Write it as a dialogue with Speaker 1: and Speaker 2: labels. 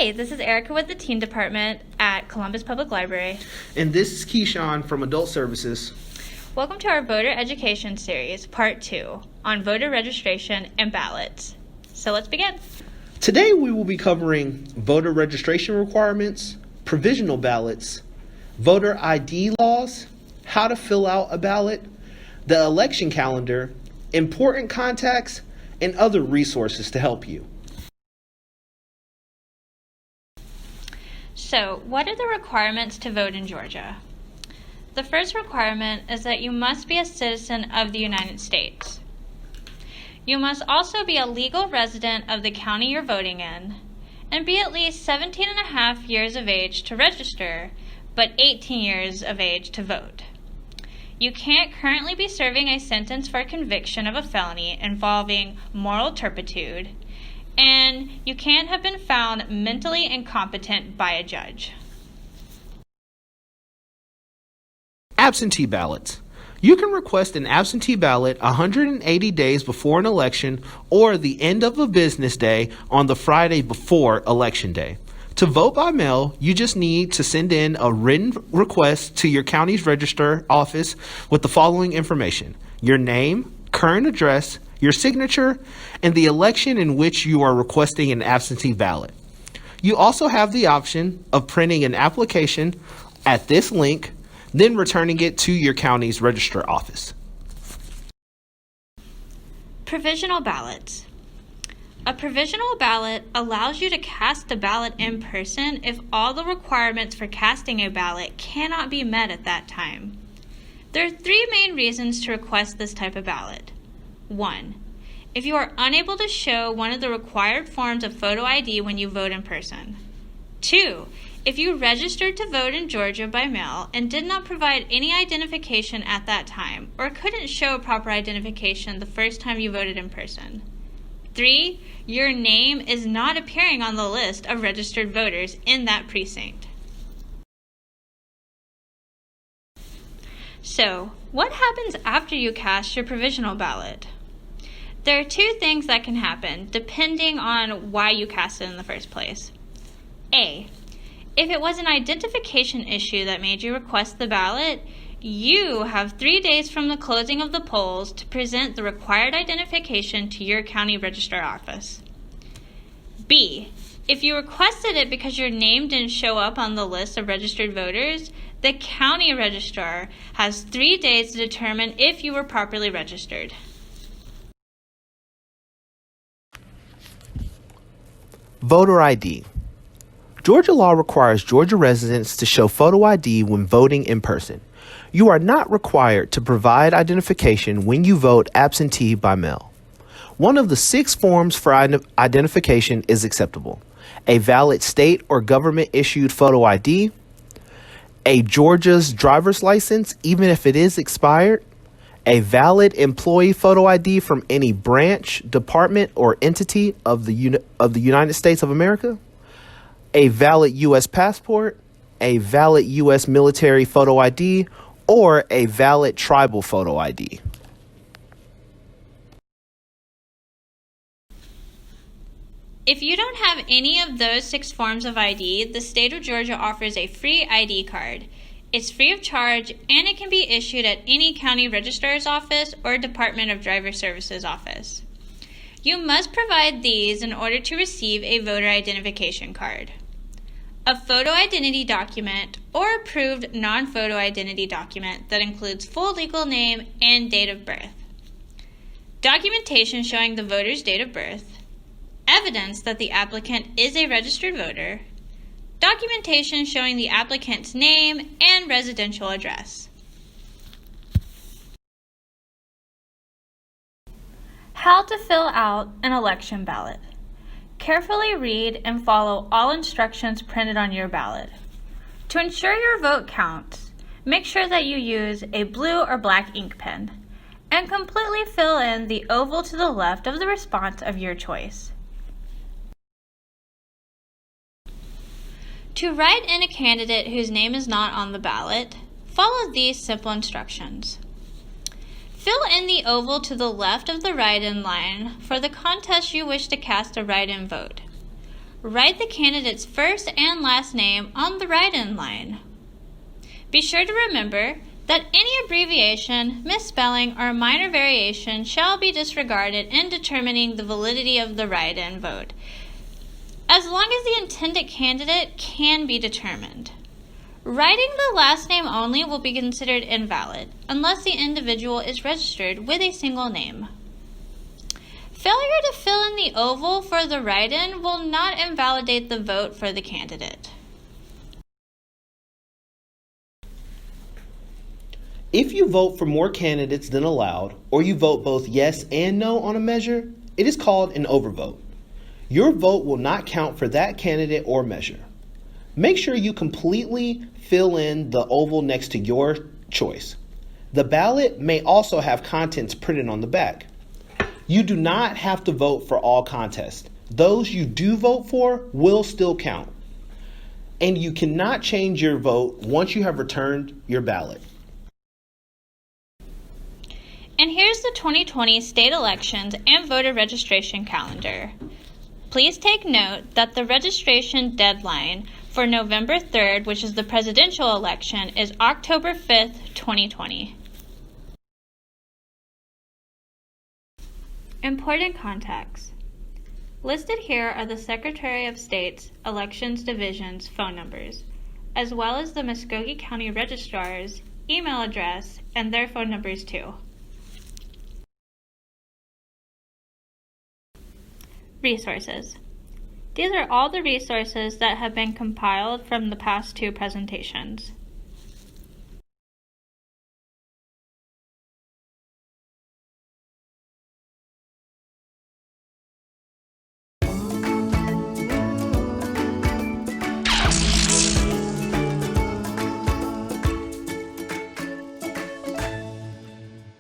Speaker 1: Hi, this is Erica with the Teen Department at Columbus Public Library.
Speaker 2: And this is Keyshawn from Adult Services.
Speaker 1: Welcome to our Voter Education Series, Part 2, on voter registration and ballots. So let's begin.
Speaker 2: Today we will be covering voter registration requirements, provisional ballots, voter ID laws, how to fill out a ballot, the election calendar, important contacts, and other resources to help you.
Speaker 1: So, what are the requirements to vote in Georgia? The first requirement is that you must be a citizen of the United States. You must also be a legal resident of the county you're voting in and be at least 17 and a half years of age to register, but 18 years of age to vote. You can't currently be serving a sentence for conviction of a felony involving moral turpitude, and you can't have been found mentally incompetent by a judge.
Speaker 2: Absentee ballots. You can request an absentee ballot 180 days before an election or the end of a business day on the Friday before Election Day. To vote by mail, you just need to send in a written request to your county's registrar office with the following information: your name, current address, your signature, and the election in which you are requesting an absentee ballot. You also have the option of printing an application at this link, then returning it to your county's registrar office.
Speaker 1: Provisional ballots. A provisional ballot allows you to cast a ballot in person if all the requirements for casting a ballot cannot be met at that time. There are three main reasons to request this type of ballot. 1. If you are unable to show one of the required forms of photo ID when you vote in person. 2. If you registered to vote in Georgia by mail and did not provide any identification at that time or couldn't show proper identification the first time you voted in person. 3. Your name is not appearing on the list of registered voters in that precinct. So, what happens after you cast your provisional ballot? There are two things that can happen depending on why you cast it in the first place. A. If it was an identification issue that made you request the ballot, you have 3 days from the closing of the polls to present the required identification to your county registrar office. B. If you requested it because your name didn't show up on the list of registered voters, the county registrar has 3 days to determine if you were properly registered.
Speaker 2: Voter ID. Georgia law requires Georgia residents to show photo ID when voting in person. You are not required to provide identification when you vote absentee by mail. One of the 6 forms for identification is acceptable: a valid state or government issued photo ID, a Georgia's driver's license, even if it is expired, a valid employee photo ID from any branch, department, or entity of the United States of America, a valid U.S. passport, a valid U.S. military photo ID, or a valid tribal photo ID.
Speaker 1: If you don't have any of those 6 forms of ID, the state of Georgia offers a free ID card. It's free of charge, and it can be issued at any county registrar's office or Department of Driver Services office. You must provide these in order to receive a voter identification card: a photo identity document or approved non-photo identity document that includes full legal name and date of birth, documentation showing the voter's date of birth, evidence that the applicant is a registered voter, documentation showing the applicant's name and residential address. How to fill out an election ballot. Carefully read and follow all instructions printed on your ballot. To ensure your vote counts, make sure that you use a blue or black ink pen and completely fill in the oval to the left of the response of your choice. To write in a candidate whose name is not on the ballot, follow these simple instructions. Fill in the oval to the left of the write-in line for the contest you wish to cast a write-in vote. write the candidate's first and last name on the write-in line. Be sure to remember that any abbreviation, misspelling, or minor variation shall be disregarded in determining the validity of the write-in vote, as long as the intended candidate can be determined. Writing the last name only will be considered invalid unless the individual is registered with a single name. Failure to fill in the oval for the write-in will not invalidate the vote for the candidate.
Speaker 2: If you vote for more candidates than allowed, or you vote both yes and no on a measure, it is called an overvote. Your vote will not count for that candidate or measure. Make sure you completely fill in the oval next to your choice. The ballot may also have contents printed on the back. You do not have to vote for all contests. Those you do vote for will still count. And you cannot change your vote once you have returned your ballot.
Speaker 1: And here's the 2020 state elections and voter registration calendar. Please take note that the registration deadline for November 3rd, which is the presidential election, is October 5th, 2020. Important contacts. Listed here are the Secretary of State's Elections Division's phone numbers, as well as the Muskogee County Registrar's email address and their phone numbers too. Resources. These are all the resources that have been compiled from the past two presentations.